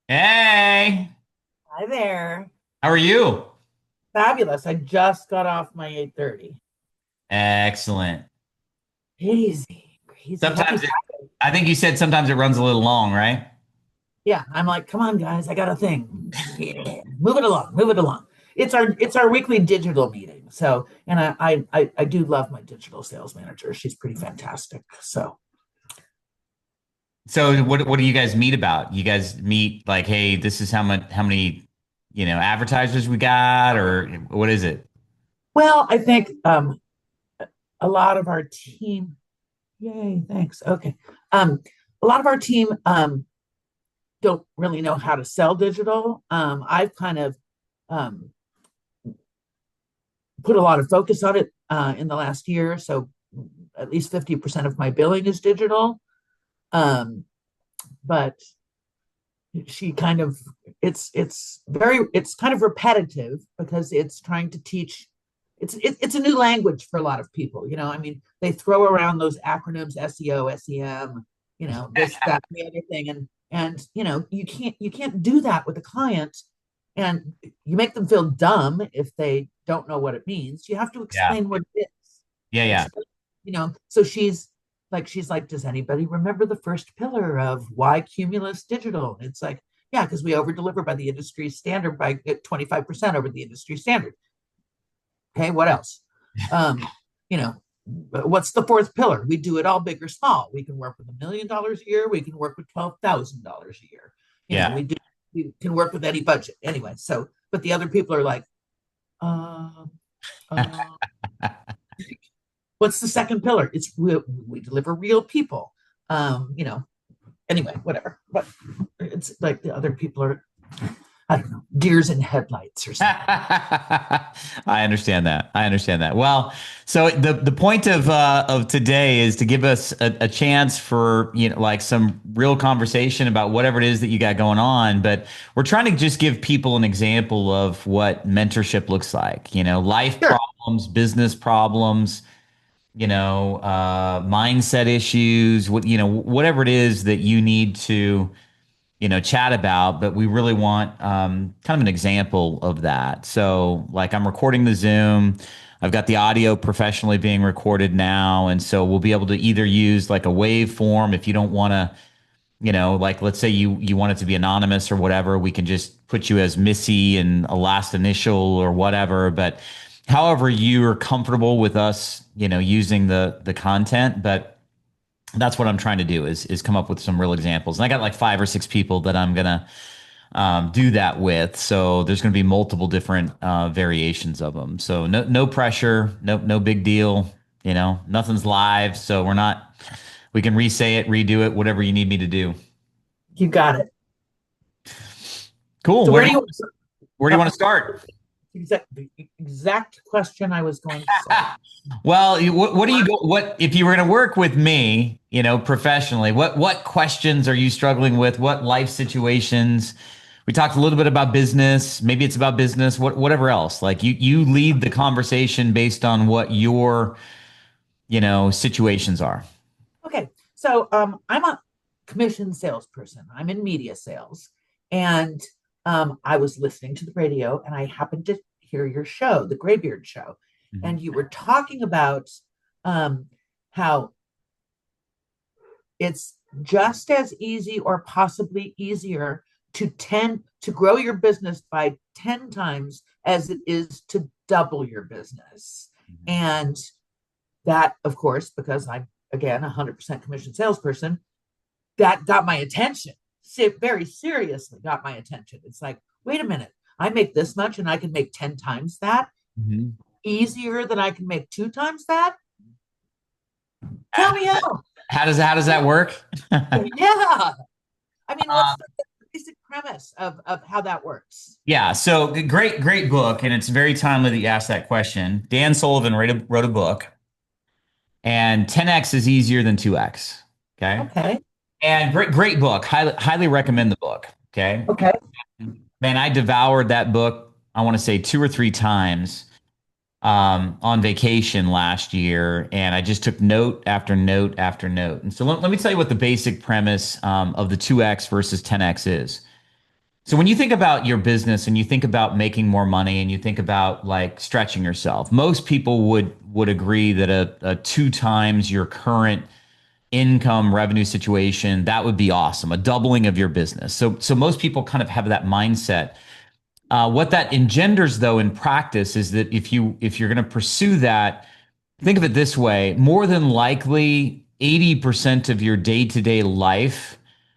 Hey, Hi there. how are you? Fabulous. I just got off my 8:30. Excellent. Crazy, crazy. Happy Sometimes it, Friday. I think you said sometimes it runs a little long, right? Yeah, I'm like, come on, guys, I got a thing. Yeah, move it along, move it along. It's our weekly digital meeting. So, and I do love my digital sales manager. She's pretty fantastic. So So what do you guys meet about? You guys meet like, hey, this is how many, advertisers we got, or what is it? well, I think a lot of our team, yay, thanks. Okay. Um, a lot of our team don't really know how to sell digital. I've kind of um put a lot of focus on it in the last year. So at least 50% of my billing is digital. Um, but she kind of it's kind of repetitive because it's trying to teach it's a new language for a lot of people. I mean, they throw around those acronyms: SEO, SEM, this, that, and the other thing, and you can't do that with a client, and you make them feel dumb if they don't know what it means. You have to Yeah. explain what it is. Yeah, yeah. Explain, so she's like, does anybody remember the first pillar of why Cumulus Digital? And it's like, yeah, because we over deliver by the industry standard by 25% over the industry standard. Okay, what else? Um, you know, what's the fourth pillar? We do it all big or small. We can work with $1 million a year. We can work with $12,000 a year. Yeah. We can work with any budget anyway. So, but the other people are like, um, uh, what's the second pillar? It's we deliver real people. Anyway, whatever. But it's like the other people are, I don't know, deers in headlights or something. I understand that. I understand that. Well, so the point of today is to give us a chance for like some real conversation about whatever it is that you got going on. But we're trying to just give people an example of what mentorship looks like. Life Sure. problems, business problems, mindset issues. Whatever it is that you need to chat about, but we really want kind of an example of that. So, like, I'm recording the Zoom. I've got the audio professionally being recorded now. And so we'll be able to either use like a waveform if you don't want to, like let's say you want it to be anonymous or whatever, we can just put you as Missy and a last initial or whatever. But however you're comfortable with us, using the content. But that's what I'm trying to do is come up with some real examples. And I got like 5 or 6 people that I'm gonna do that with. So there's gonna be multiple different variations of them. So no pressure, no big deal. Nothing's live, so we're not. We can re-say it, redo it, whatever you need me to do. You got it. Cool. So Where where do do you you, where do you uh, want to start? the exact question I was going to say. Well, what do you go? What if you were going to work with me, professionally? What questions are you struggling with? What life situations? We talked a little bit about business. Maybe it's about business. Whatever else. Like you lead the conversation based on what your situations are. Okay. So I'm a commission salesperson. I'm in media sales. And I was listening to the radio and I happened to hear your show, the Graybeard Show. Mhm. And you were talking about um, how it's just as easy or possibly easier to grow your business by 10 times as it is to double your business. Mhm. And that, of course, because I'm again 100% commission salesperson, that got my attention. Very seriously got my attention. It's like, wait a minute, I make this much and I can make 10 times that Mhm. easier than I can make 2 times that. How Tell me how. how does that work? Yeah. I mean, Uh, what's the basic premise of how that works? yeah, so great book, and it's very timely that you asked that question. Dan Sullivan wrote a book, and 10x is easier than 2x. Okay. Okay. And great book. Highly recommend the book. Okay. Okay. Man, I devoured that book, I want to say 2 or 3 times on vacation last year. And I just took note after note after note. And so let me tell you what the basic premise of the 2x versus 10x is. So when you think about your business and you think about making more money and you think about like stretching yourself, most people would agree that a two times your current income revenue situation, that would be awesome, a doubling of your business. So most people kind of have that mindset. What that engenders though in practice is that if you're going to pursue that, think of it this way, more than likely 80% of your day-to-day life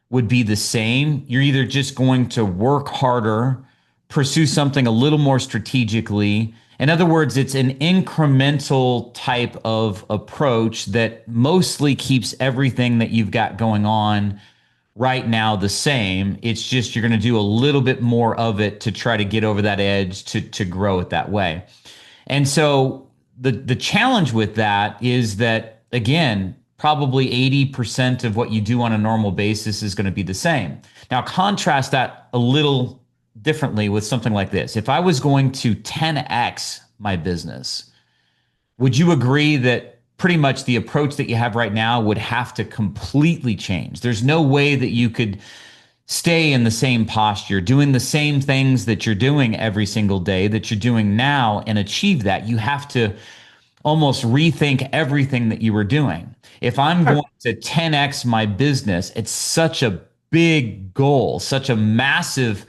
would be the same. You're either just going to work harder, pursue something a little more strategically. In other words, it's an incremental type of approach that mostly keeps everything that you've got going on right now the same. It's just you're going to do a little bit more of it to try to get over that edge to grow it that way. And so the challenge with that is that again, probably 80% of what you do on a normal basis is going to be the same. Now contrast that a little differently with something like this. If I was going to 10x my business, would you agree that pretty much the approach that you have right now would have to completely change? There's no way that you could stay in the same posture, doing the same things that you're doing every single day that you're doing now and achieve that. You have to almost rethink everything that you were doing. If I'm Sure. going to 10x my business, it's such a big goal, such a massive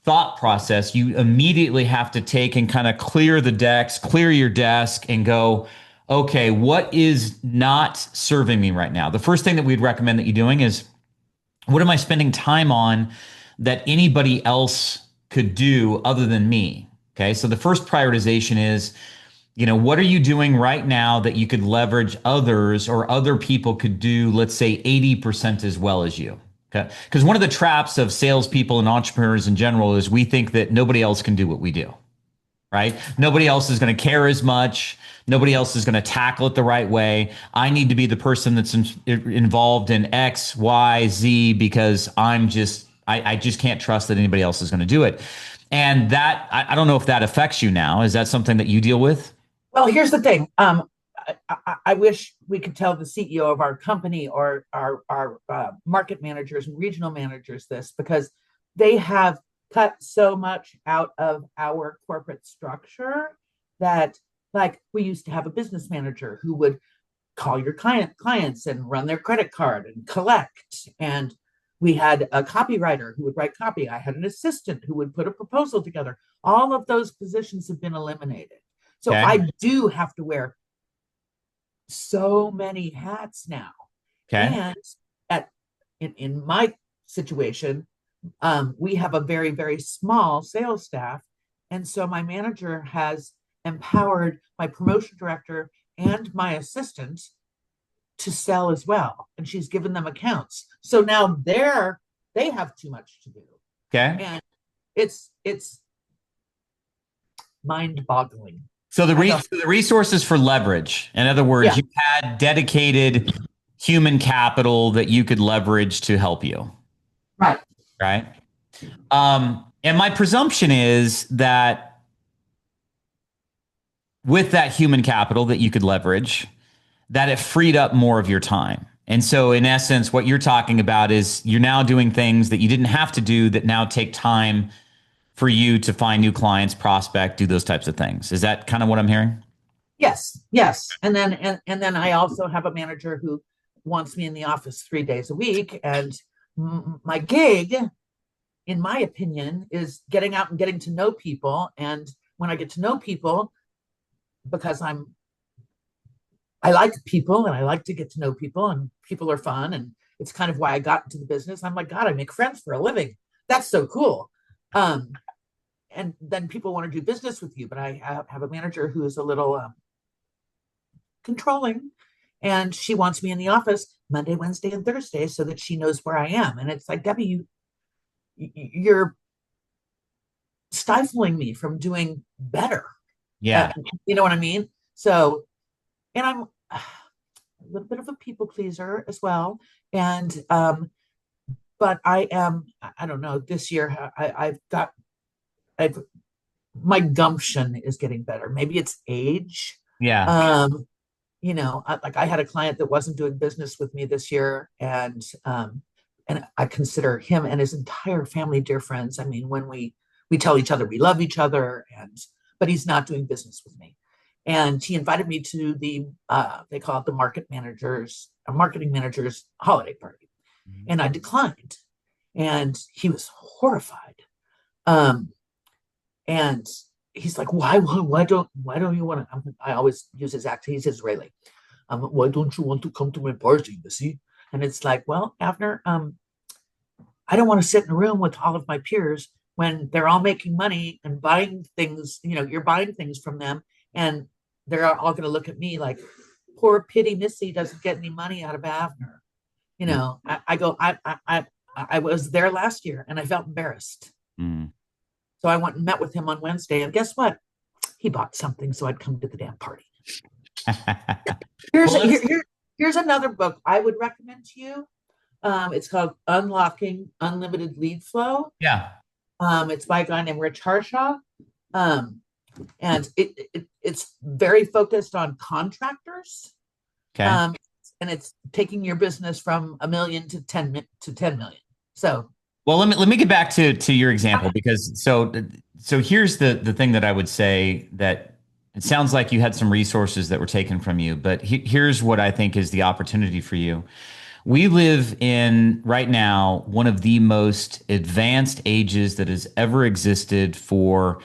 thought process. You immediately have to take and kind of clear the decks, clear your desk, and go, okay, what is not serving me right now? The first thing that we'd recommend that you're doing is what am I spending time on that anybody else could do other than me? Okay. So the first prioritization is, what are you doing right now that you could leverage others or other people could do, let's say 80% as well as you? Okay. Because one of the traps of salespeople and entrepreneurs in general is we think that nobody else can do what we do, right? Nobody else is going to care as much. Nobody else is going to tackle it the right way. I need to be the person that's involved in X, Y, Z because I just can't trust that anybody else is going to do it. And that, I don't know if that affects you now. Is that something that you deal with? Well, here's the thing. I wish we could tell the CEO of our company or our market managers and regional managers this because they have cut so much out of our corporate structure that, like, we used to have a business manager who would call your clients and run their credit card and collect. And we had a copywriter who would write copy. I had an assistant who would put a proposal together. All of those positions have been eliminated. So Okay. I do have to wear so many hats now. Okay. And at in my situation, we have a very, very small sales staff. And so my manager has empowered my promotion director and my assistant to sell as well. And she's given them accounts. So now they have too much to do. Okay. And it's mind boggling. So I know. the resources for leverage, in other words, Yeah, you had dedicated human capital that you could leverage to help you, right. right? And my presumption is that with that human capital that you could leverage, that it freed up more of your time. And so, in essence, what you're talking about is you're now doing things that you didn't have to do that now take time for you to find new clients, prospect, do those types of things. Is that kind of what I'm hearing? Yes, yes. And then I also have a manager who wants me in the office 3 days a week. And my gig, in my opinion, is getting out and getting to know people. And when I get to know people, because I like people and I like to get to know people and people are fun and it's kind of why I got into the business. I'm like, God, I make friends for a living. That's so cool. Um, and then people want to do business with you, but I have a manager who is a little controlling, and she wants me in the office Monday, Wednesday, and Thursday so that she knows where I am. And it's like, Debbie, you're stifling me from doing better. Uh, Yeah. you know what I mean? So, and I'm a little bit of a people pleaser as well. And but I am, I don't know, this year I've my gumption is getting better. Maybe it's age. Yeah. Um, like I had a client that wasn't doing business with me this year, and and I consider him and his entire family dear friends. I mean, when we tell each other we love each other, and but he's not doing business with me. And he invited me to the they call it the marketing manager's holiday party, and I declined. And he was horrified. Um, and he's like, why don't you want to? I always use his accent. He's Israeli. Why don't you want to come to my party, Missy? And it's like, well, Avner, I don't want to sit in a room with all of my peers when they're all making money and buying things. You know, you're buying things from them, and they're all going to look at me like, poor pity Missy doesn't get any money out of Avner. You know, I go, I was there last year and I felt embarrassed. Mm. So I went and met with him on Wednesday, and guess what? He bought something, so I'd come to the damn party. Here's Well, here, here, here's another book I would recommend to you. It's called Unlocking Unlimited Lead Flow. yeah. It's by a guy named Rich Harshaw. Um, and it's very focused on contractors. Okay. Um, and it's taking your business from a million to 10 million. So Well, let me get back to your example because so here's the thing that I would say that it sounds like you had some resources that were taken from you, but here's what I think is the opportunity for you. We live in right now one of the most advanced ages that has ever existed for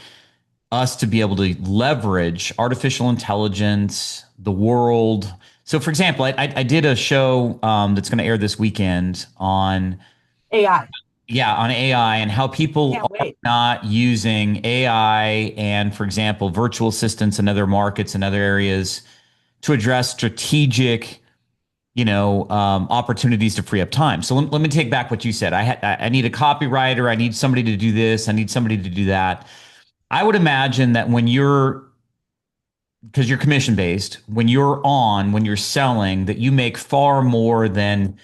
us to be able to leverage artificial intelligence, the world. So, for example, I did a show that's going to air this weekend on AI. yeah, on AI and how people Can't are wait. not using AI and, for example, virtual assistants in other markets and other areas to address strategic, opportunities to free up time. So let me take back what you said. I need a copywriter. I need somebody to do this. I need somebody to do that. I would imagine that because you're commission based, when you're selling, that you make far more than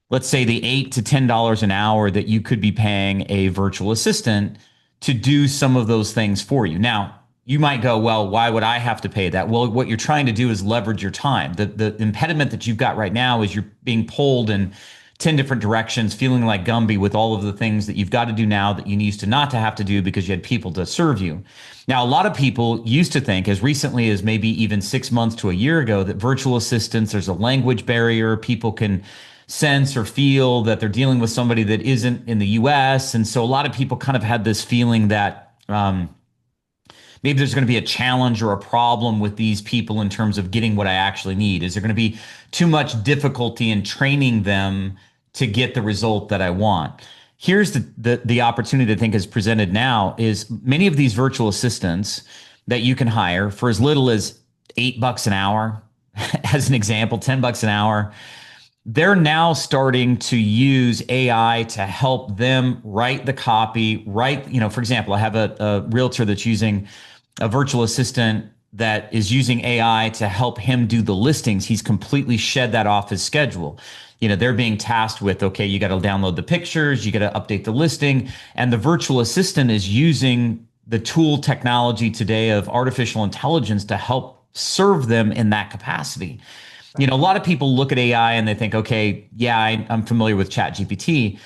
let's say the $8 to $10 an hour that you could be paying a virtual assistant to do some of those things for you. Now, you might go, well, why would I have to pay that? Well, what you're trying to do is leverage your time. The impediment that you've got right now is you're being pulled in 10 different directions, feeling like Gumby with all of the things that you've got to do now that you used to not to have to do because you had people to serve you. Now, a lot of people used to think as recently as maybe even 6 months to a year ago that virtual assistants, there's a language barrier. People can sense or feel that they're dealing with somebody that isn't in the US. And so a lot of people kind of had this feeling that maybe there's going to be a challenge or a problem with these people in terms of getting what I actually need. Is there going to be too much difficulty in training them to get the result that I want? Here's the opportunity that I think is presented now is many of these virtual assistants that you can hire for as little as $8 an hour, as an example, $10 an hour. They're now starting to use AI to help them write the copy, for example, I have a realtor that's using a virtual assistant that is using AI to help him do the listings. He's completely shed that off his schedule. They're being tasked with, okay, you got to download the pictures, you got to update the listing. And the virtual assistant is using the tool technology today of artificial intelligence to help serve them in that capacity. A lot of people look at AI and they think, okay, yeah, I'm familiar with ChatGPT,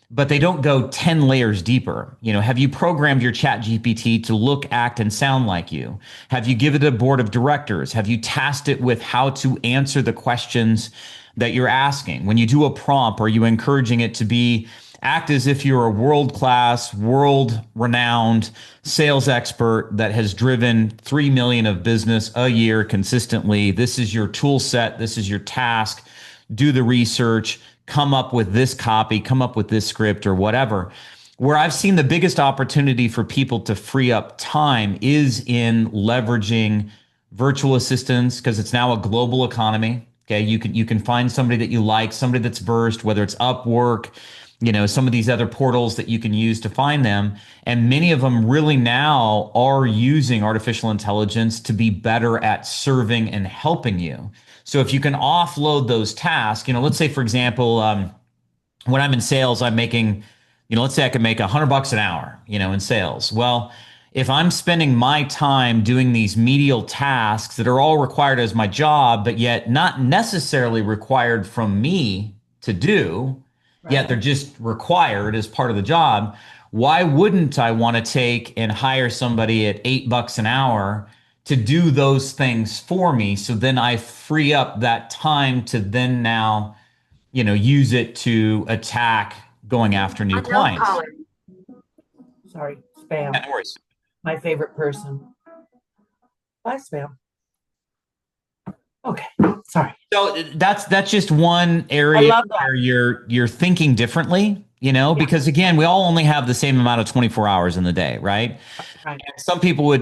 but they don't go 10 layers deeper. Have you programmed your ChatGPT to look, act, and sound like you? Have you given it a board of directors? Have you tasked it with how to answer the questions that you're asking? When you do a prompt, are you encouraging it to act as if you're a world-class, world-renowned sales expert that has driven 3 million of business a year consistently? This is your tool set. This is your task. Do the research, come up with this copy, come up with this script or whatever. Where I've seen the biggest opportunity for people to free up time is in leveraging virtual assistants because it's now a global economy. Okay, you can find somebody that you like, somebody that's versed, whether it's Upwork, some of these other portals that you can use to find them. And many of them really now are using artificial intelligence to be better at serving and helping you. So if you can offload those tasks, let's say, for example, when I'm in sales, I'm making, let's say I could make $100 an hour, in sales. Well, if I'm spending my time doing these medial tasks that are all required as my job, but yet not necessarily required from me to do, yet Right. they're just required as part of the job. Why wouldn't I want to take and hire somebody at $8 an hour to do those things for me? So then I free up that time to then now, use it to attack going after new clients. Sorry, Yeah, spam. no worries. My favorite person. Bye, spam. Okay, sorry. So that's just one I area love that. where you're thinking differently, Yeah, because again, we all only have the same amount of 24 hours in the day, right? right, Some people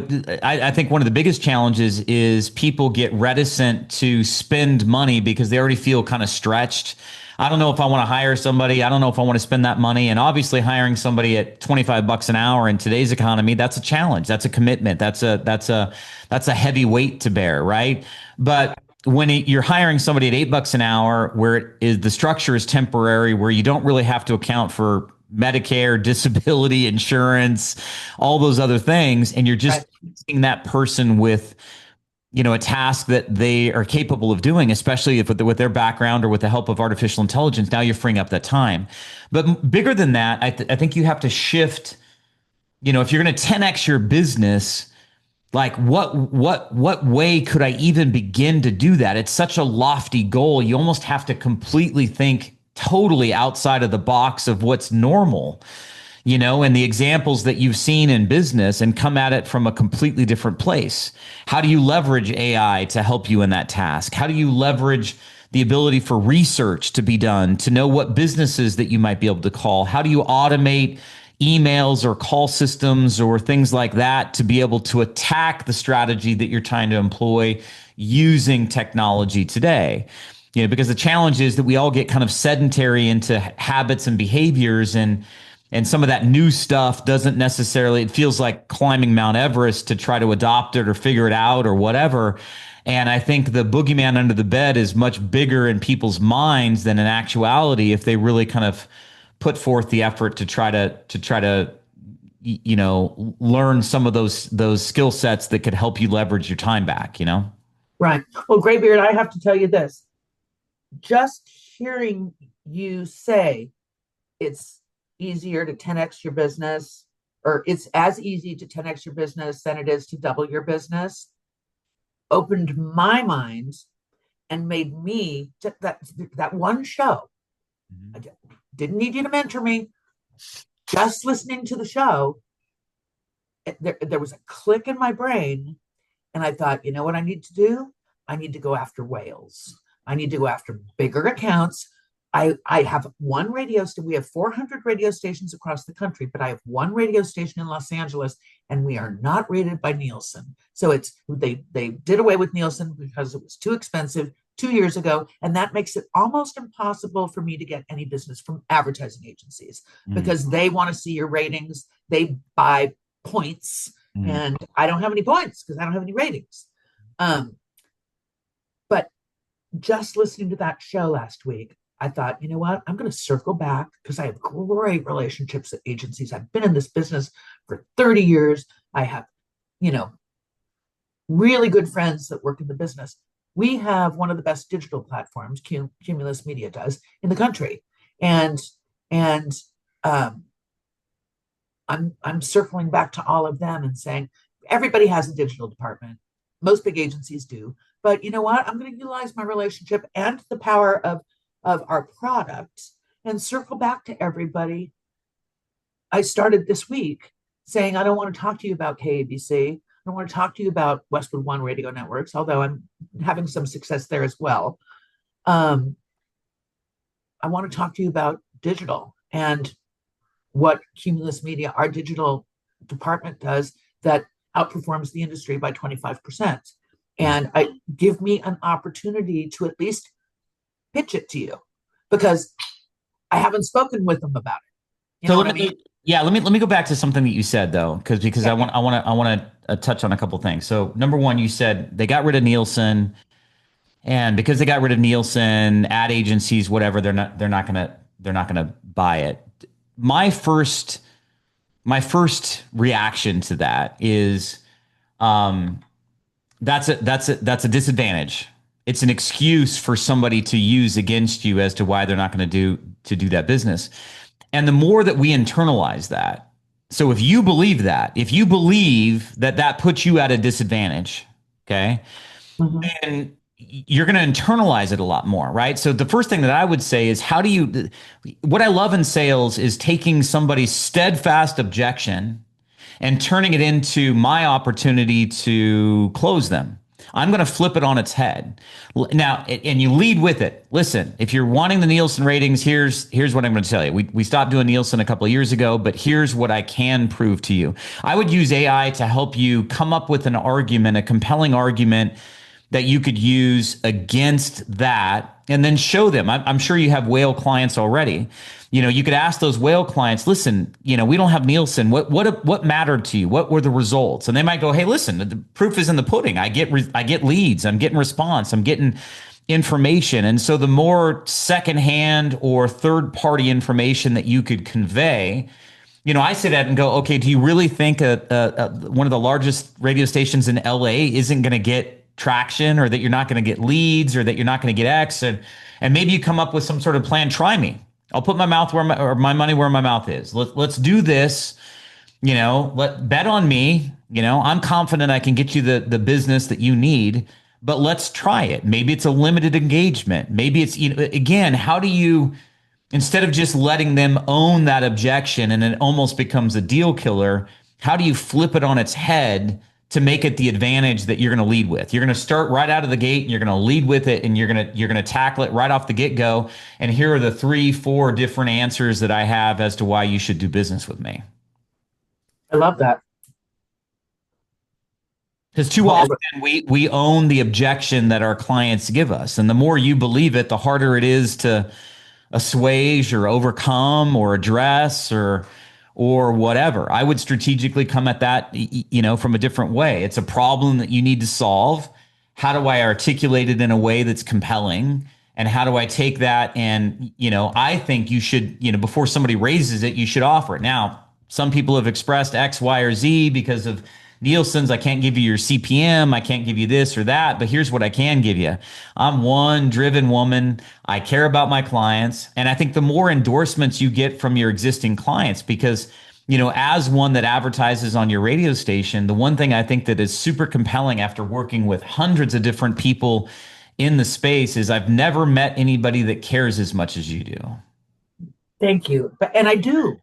I think one of the biggest challenges is people get reticent to spend money because they already feel kind of stretched. I don't know if I want to hire somebody. I don't know if I want to spend that money. And obviously hiring somebody at $25 an hour in today's economy, that's a challenge. That's a commitment. That's a heavy weight to bear, right? right, But when you're hiring somebody at $8 an hour, where it is the structure is temporary, where you don't really have to account for Medicare, disability insurance, all those other things, and you're right, just seeing that person with a task that they are capable of doing, especially if with their background or with the help of artificial intelligence. Now you're freeing up that time. But bigger than that, I think you have to shift. If you're going to 10x your business, like what way could I even begin to do that? It's such a lofty goal. You almost have to completely think totally outside of the box of what's normal, and the examples that you've seen in business, and come at it from a completely different place. How do you leverage AI to help you in that task? How do you leverage the ability for research to be done to know what businesses that you might be able to call? How do you automate emails or call systems or things like that to be able to attack the strategy that you're trying to employ using technology today? Because the challenge is that we all get kind of sedentary into habits and behaviors, and some of that new stuff doesn't necessarily, it feels like climbing Mount Everest to try to adopt it or figure it out or whatever. And I think the boogeyman under the bed is much bigger in people's minds than in actuality, if they really kind of put forth the effort to try to learn some of those skill sets that could help you leverage your time back. right. Well, Graybeard, I have to tell you this. Just hearing you say it's easier to 10x your business, or it's as easy to 10x your business than it is to double your business, opened my mind and made me that one show. I didn't need you to mentor me. Just listening to the show, there was a click in my brain, and I thought, you know what I need to do? I need to go after whales. I need to go after bigger accounts. I have one radio station. We have 400 radio stations across the country, but I have one radio station in Los Angeles, and we are not rated by Nielsen. So they did away with Nielsen because it was too expensive 2 years ago, and that makes it almost impossible for me to get any business from advertising agencies Mm, because they want to see your ratings. They buy points, mm. and I don't have any points because I don't have any ratings. Um, but just listening to that show last week, I thought, you know what? I'm going to circle back because I have great relationships at agencies. I've been in this business for 30 years. I have, you know, really good friends that work in the business. We have one of the best digital platforms, Cumulus Media does, in the country. And and um, I'm circling back to all of them and saying everybody has a digital department. Most big agencies do, but you know what? I'm going to utilize my relationship and the power of our product and circle back to everybody. I started this week saying I don't want to talk to you about KABC. I don't want to talk to you about Westwood One radio networks, although I'm having some success there as well. Um, I want to talk to you about digital and what Cumulus Media, our digital department, does that outperforms the industry by 25%. And I give me an opportunity to at least pitch it to you because I haven't spoken with them about it. You So know let what I mean? me, yeah, let me go back to something that you said though, because Yeah, I want to touch on a couple things. So number one, you said they got rid of Nielsen, and because they got rid of Nielsen, ad agencies, whatever, they're not gonna buy it. My first my first reaction to that is, um, that's a disadvantage. It's an excuse for somebody to use against you as to why they're not going to do that business. And the more that we internalize that, so if you believe that that puts you at a disadvantage, okay, Mhm. and you're going to internalize it a lot more, right? So the first thing that I would say is how do you, what I love in sales is taking somebody's steadfast objection and turning it into my opportunity to close them. I'm going to flip it on its head. Now, and you lead with it. Listen, if you're wanting the Nielsen ratings, here's what I'm going to tell you. We stopped doing Nielsen a couple of years ago, but here's what I can prove to you. I would use AI to help you come up with an argument, a compelling argument that you could use against that and then show them. I'm sure you have whale clients already. You could ask those whale clients, listen, we don't have Nielsen. What mattered to you? What were the results? And they might go, hey, listen, the proof is in the pudding. I get leads. I'm getting response. I'm getting information. And so the more secondhand or third party information that you could convey, I sit at and go, okay, do you really think one of the largest radio stations in LA isn't going to get traction, or that you're not going to get leads, or that you're not going to get X? And maybe you come up with some sort of plan. Try me. I'll put my money where my mouth is. Let's do this. Let bet on me. I'm confident I can get you the business that you need, but let's try it. Maybe it's a limited engagement. Maybe it's, again, how do you, instead of just letting them own that objection and it almost becomes a deal killer, how do you flip it on its head to make it the advantage that you're going to lead with? You're going to start right out of the gate and you're going to lead with it, and you're going to tackle it right off the get-go. And here are the 3, 4 different answers that I have as to why you should do business with me. I love that. Because too Hold often it. we own the objection that our clients give us. And the more you believe it, the harder it is to assuage or overcome or address or whatever. I would strategically come at that, from a different way. It's a problem that you need to solve. How do I articulate it in a way that's compelling? And how do I take that? And, I think you should, before somebody raises it, you should offer it. Now, some people have expressed X, Y, or Z because of Nielsen's. I can't give you your CPM. I can't give you this or that, but here's what I can give you. I'm one driven woman. I care about my clients. And I think the more endorsements you get from your existing clients, because, as one that advertises on your radio station, the one thing I think that is super compelling after working with hundreds of different people in the space is I've never met anybody that cares as much as you do. Thank you. But I do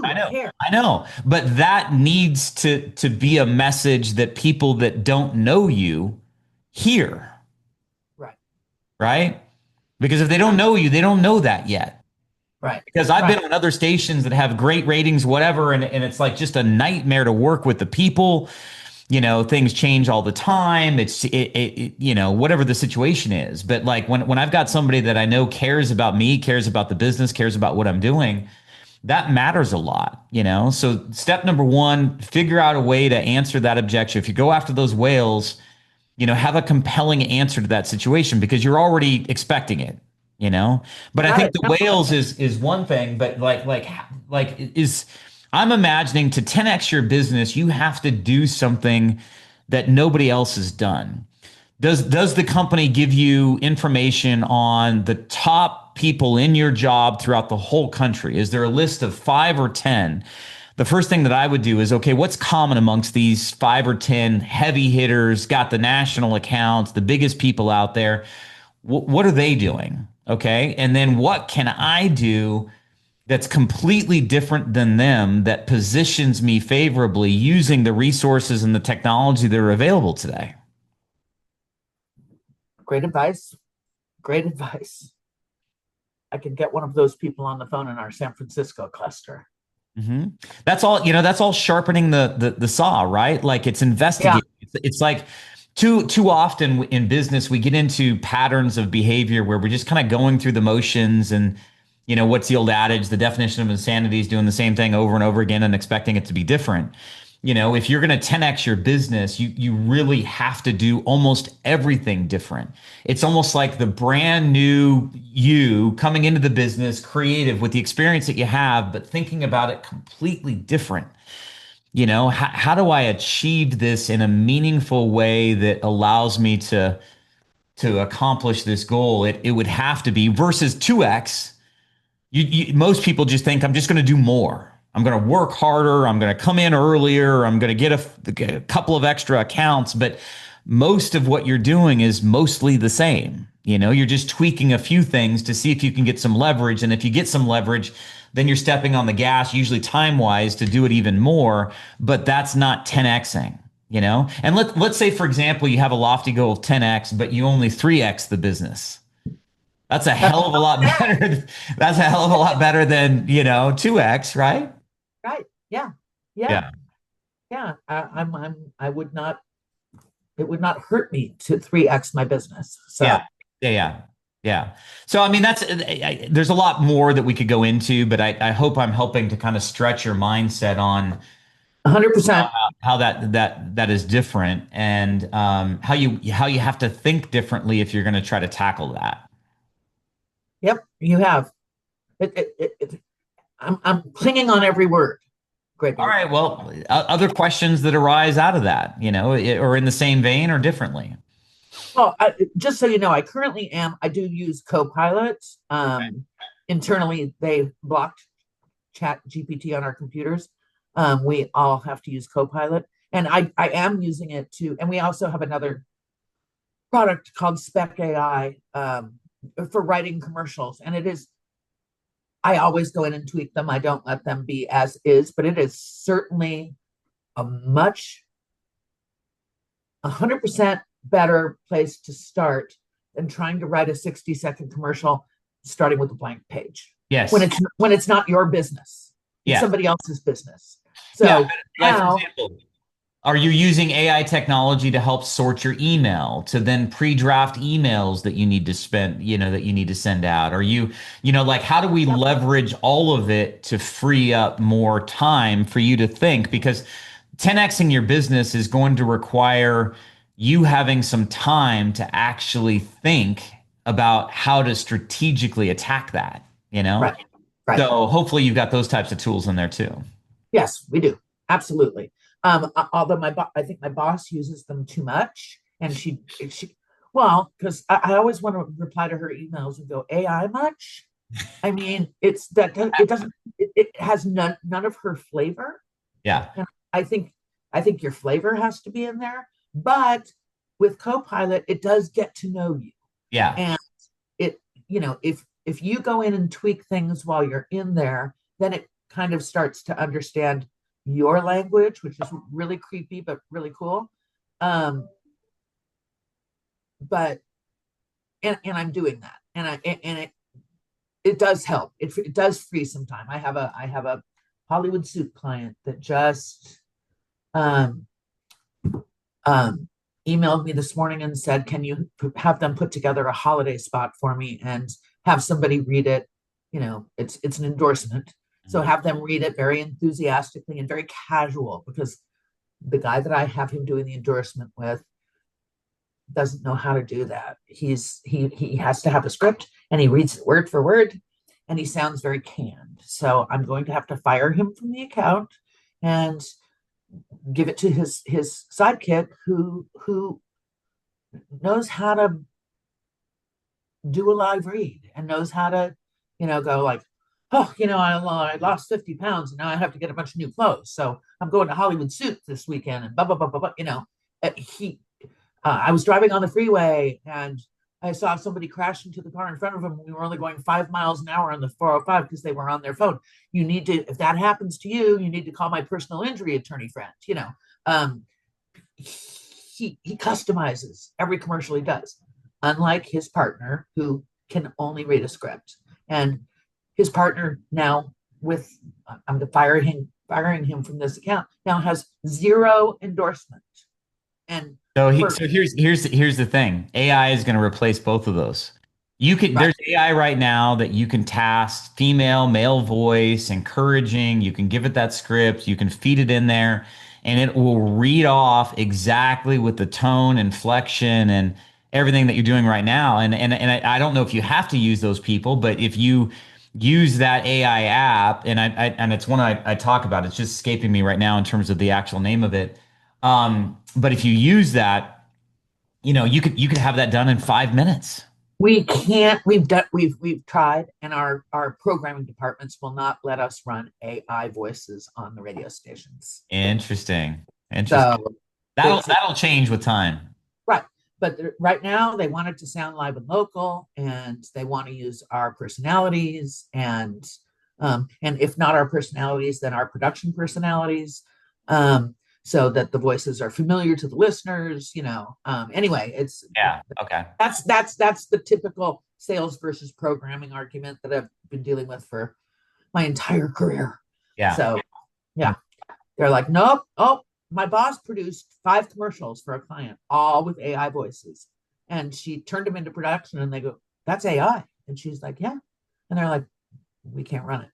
I know. care. I know. But that needs to be a message that people that don't know you hear, Right. right? Because if they don't Right. know you, they don't know that yet. Right. Because I've been Right. on other stations that have great ratings, whatever, and it's like just a nightmare to work with the people. Things change all the time. Whatever the situation is. But like when I've got somebody that I know cares about me, cares about the business, cares about what I'm doing, that matters a lot. So step number one, figure out a way to answer that objection. If you go after those whales, have a compelling answer to that situation because you're already expecting it. But I Got think it. the No, whales is one thing, but like is I'm imagining to 10x your business, you have to do something that nobody else has done. Does the company give you information on the top people in your job throughout the whole country? Is there a list of 5 or 10? The first thing that I would do is, okay, what's common amongst these 5 or 10 heavy hitters, got the national accounts, the biggest people out there? What are they doing? Okay. And then what can I do that's completely different than them that positions me favorably using the resources and the technology that are available today? great advice. Great advice. I can get one of those people on the phone in our San Francisco cluster. hmm That's all, that's all sharpening the saw, right? Like it's Yeah. investigating. It's like too often in business we get into patterns of behavior where we're just kind of going through the motions, and what's the old adage? The definition of insanity is doing the same thing over and over again and expecting it to be different. If you're going to 10x your business, you really have to do almost everything different. It's almost like the brand new you coming into the business, creative with the experience that you have, but thinking about it completely different. How do I achieve this in a meaningful way that allows me to to accomplish this goal, it would have to be versus 2x. Most people just think I'm just going to do more. I'm going to work harder. I'm going to come in earlier. I'm going to get a couple of extra accounts. But most of what you're doing is mostly the same. You're just tweaking a few things to see if you can get some leverage. And if you get some leverage, then you're stepping on the gas, usually time wise, to do it even more. But that's not 10xing. And let's say, for example, you have a lofty goal of 10x, but you only 3x the business. That's a That's hell of a lot better. That's a hell of a lot better than, 2x, right? right. Yeah. Yeah. Yeah. Yeah. I would not, it would not hurt me to 3x my business. Yeah. So Yeah. Yeah. Yeah. So, I mean, there's a lot more that we could go into, but I hope I'm helping to kind of stretch your mindset on 100%. how that is different and how you have to think differently if you're going to try to tackle that. Yep. You have it. I'm clinging on every word. Great All beard. right. Well, other questions that arise out of that, or in the same vein or differently. Well, just so you know, I do use Copilot. Internally, they blocked Chat GPT on our computers. We all have to use Copilot. And I am using it and we also have another product called Spec AI for writing commercials. And I always go in and tweak them. I don't let them be as is, but it is certainly a 100% better place to start than trying to write a 60-second commercial starting with a blank page Yes. when it's not your business. It's Yeah. somebody else's business. Yeah. So Like, for now, example, are you using AI technology to help sort your email, to then pre-draft emails that you need to that you need to send out? Are like, how do we yep, leverage all of it to free up more time for you to think? Because 10xing your business is going to require you having some time to actually think about how to strategically attack that, you know? right, right. So hopefully you've got those types of tools in there too. Yes, we do. Absolutely. Although I think my boss uses them too much, and well, because I always want to reply to her emails and go AI much. I mean, it's that it doesn't. It has none of her flavor, Yeah. and I think I think your flavor has to be in there. But with Copilot, it does get to know you, Yeah. and it if you go in and tweak things while you're in there, then it kind of starts to understand your language, which is really creepy but really cool. Um, but and I'm doing that, and it does help. It does free some time. I have a Hollywood suit client that just um, um, emailed me this morning and said, "Can you have them put together a holiday spot for me and have somebody read it? It's an endorsement, so have them read it very enthusiastically and very casual because the guy that I have him doing the endorsement with doesn't know how to do that. He has to have a script and he reads it word for word and he sounds very canned. So I'm going to have to fire him from the account and give it to his sidekick who knows how to do a live read and knows how to go like, oh, I lost 50 pounds and now I have to get a bunch of new clothes, so I'm going to Hollywood Suits this weekend and blah blah blah blah, blah. He I was driving on the freeway and I saw somebody crash into the car in front of him. We were only going 5 miles an hour on the 405 because they were on their phone. You need to, if that happens to you, you need to call my personal injury attorney friend. He customizes every commercial he does, unlike his partner who can only read a script. And his partner now, with I'm firing him from this account, now has zero endorsement. And So here's the thing. AI is going to replace both of those. right, There's AI right now that you can task female, male voice, encouraging. You can give it that script, you can feed it in there, and it will read off exactly with the tone, inflection, and everything that you're doing right now. And I don't know if you have to use those people, but if you use that AI app, and it's one I talk about, it's just escaping me right now in terms of the actual name of it. But if you use that, you could have that done in 5 minutes. We can't. We've tried, and our programming departments will not let us run AI voices on the radio stations. Interesting. Interesting. So That'll it's that'll change with time. right. But right now, they want it to sound live and local, and they want to use our personalities, and if not our personalities, then our production personalities, so that the voices are familiar to the listeners. Anyway, it's Yeah. Okay. that's the typical sales versus programming argument that I've been dealing with for my entire career. Yeah. So yeah, they're like, nope. Oh, my boss produced 5 commercials for a client, all with AI voices. And she turned them into production and they go, that's AI. And she's like, yeah. And they're like, we can't run it.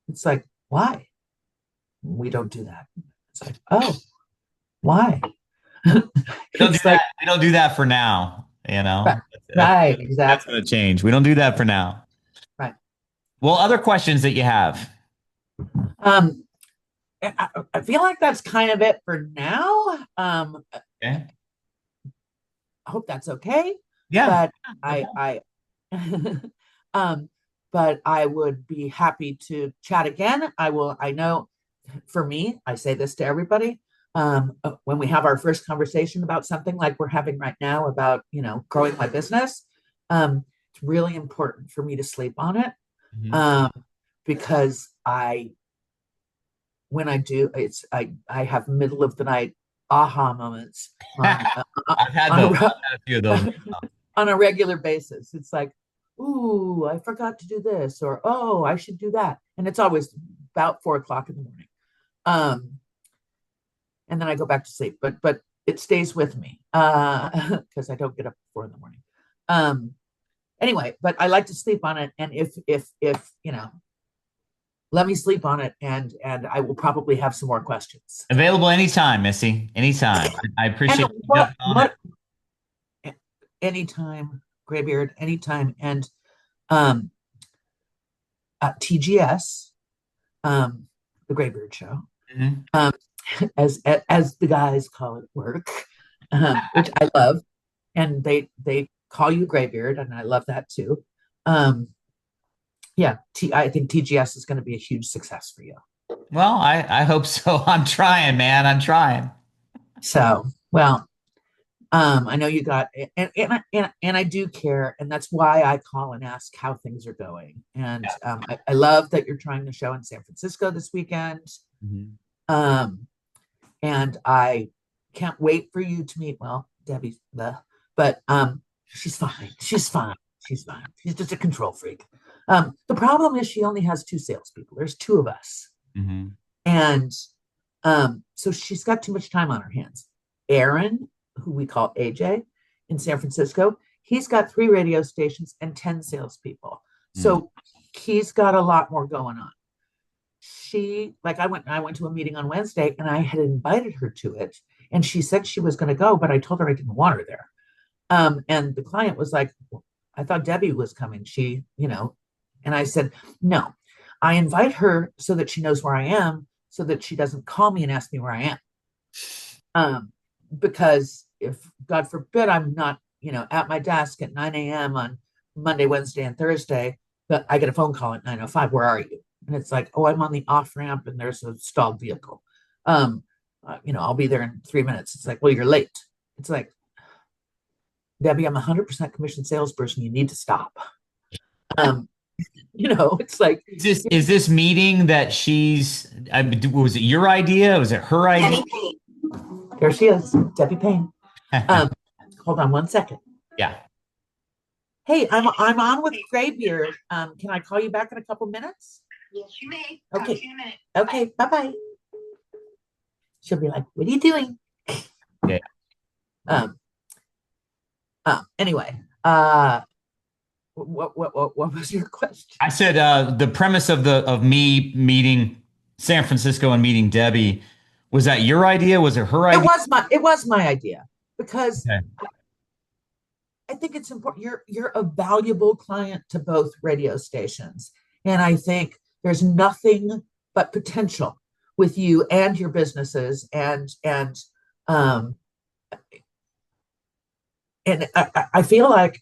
It's like, why? We don't do that. It's like, oh, why? We don't do It's like, that. We don't do that for now. right, That's, right, that's exactly. going to change. We don't do that for now. Right. Well, other questions that you have? Um, I feel like that's kind of it for now. Okay. I hope that's okay. Yeah. But No I, problem. I, um, but I would be happy to chat again. I will. I know, for me, I say this to everybody. When we have our first conversation about something like we're having right now about growing my business, it's really important for me to sleep on it, Mhm. um, because when I do, I have middle of the night aha moments I've had on those. a I've had a few of those. on a regular basis. It's like, ooh, I forgot to do this, or oh, I should do that, and it's always about 4 o'clock in the morning. Um, and then I go back to sleep, but it stays with me because I don't get up at 4 in the morning. Um, anyway, but I like to sleep on it, and if let me sleep on it, and I will probably have some more questions. Available anytime, Missy. Anytime. I And appreciate you what jumping on it. what anytime, Graybeard, anytime, and um, TGS, the Graybeard Show, Mhm. um, as the guys call it, work, which I love, and they call you Graybeard, and I love that too. Um, yeah, I think TGS is going to be a huge success for you. Well, I hope so. I'm trying, man. I'm trying. So, well, I know you got, and I do care, and that's why I call and ask how things are going. And I love that you're trying to show in San Francisco this weekend. Mhm. Um, and I can't wait for you to meet. Well, Debbie's but she's fine. She's fine. She's fine. She's just a control freak. The problem is she only has 2 salespeople. There's 2 of us, Mhm. and so she's got too much time on her hands. Aaron, who we call AJ in San Francisco, he's got 3 radio stations and 10 salespeople. Mm. So he's got a lot more going on. I went to a meeting on Wednesday and I had invited her to it, and she said she was going to go, but I told her I didn't want her there. And the client was like, I thought Debbie was coming. And I said, no, I invite her so that she knows where I am, so that she doesn't call me and ask me where I am. Because if God forbid I'm not, at my desk at 9 a.m. on Monday, Wednesday, and Thursday, but I get a phone call at 9:05. Where are you? And it's like, oh, I'm on the off ramp and there's a stalled vehicle. I'll be there in 3 minutes. It's like, well, you're late. It's like, Debbie, I'm a 100% commission salesperson. You need to stop. Um, it's like, Is this meeting that was it your idea? Was it her idea? there she is, Debbie Payne. Um, hold on 1 second. Yeah. Hey, I'm on with Graybeard. Can I call you back in a couple minutes? Yes, you may. Okay. Talk to you in a minute. Okay, bye-bye. She'll be like, what are you doing? Yeah. Um, anyway, what was your question? I said the premise of me meeting San Francisco and meeting Debbie, was that your idea? Was it her idea? It was my idea, because Okay. I think it's important. You're a valuable client to both radio stations, and I think there's nothing but potential with you and your businesses, and um, and I feel like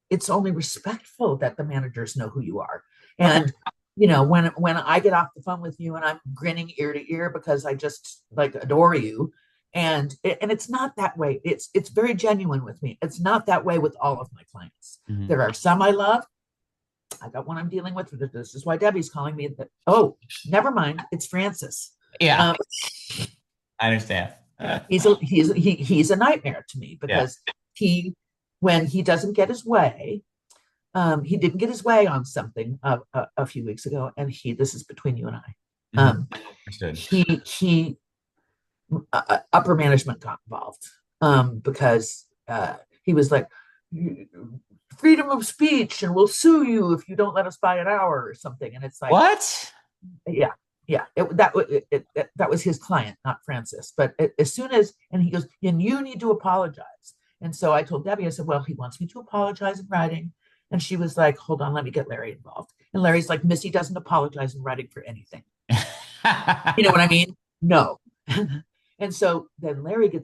it's only respectful that the managers know who you are. Okay. And you know, when I get off the phone with you and I'm grinning ear to ear because I just like adore you, and it's not that way. It's very genuine with me. It's not that way with all of my clients. Mhm. There are some I love. I got one I'm dealing with. This is why Debbie's calling me. That, oh, never mind. It's Francis. Yeah, Um, I understand. he's a nightmare to me Yeah. because he when he doesn't get his way, he didn't get his way on something a few weeks ago, and this is between you and I. Mhm. Um, Understood. he upper management got involved because he was like, freedom of speech, and we'll sue you if you don't let us buy an hour or something. And it's like, What? yeah, yeah, that was his client, not Francis. But as soon as, and he goes, and you need to apologize. And so I told Debbie, I said, well, he wants me to apologize in writing. And she was like, hold on, let me get Larry involved. And Larry's like, Missy doesn't apologize in writing for anything. You know what I mean? No. And so then Larry gets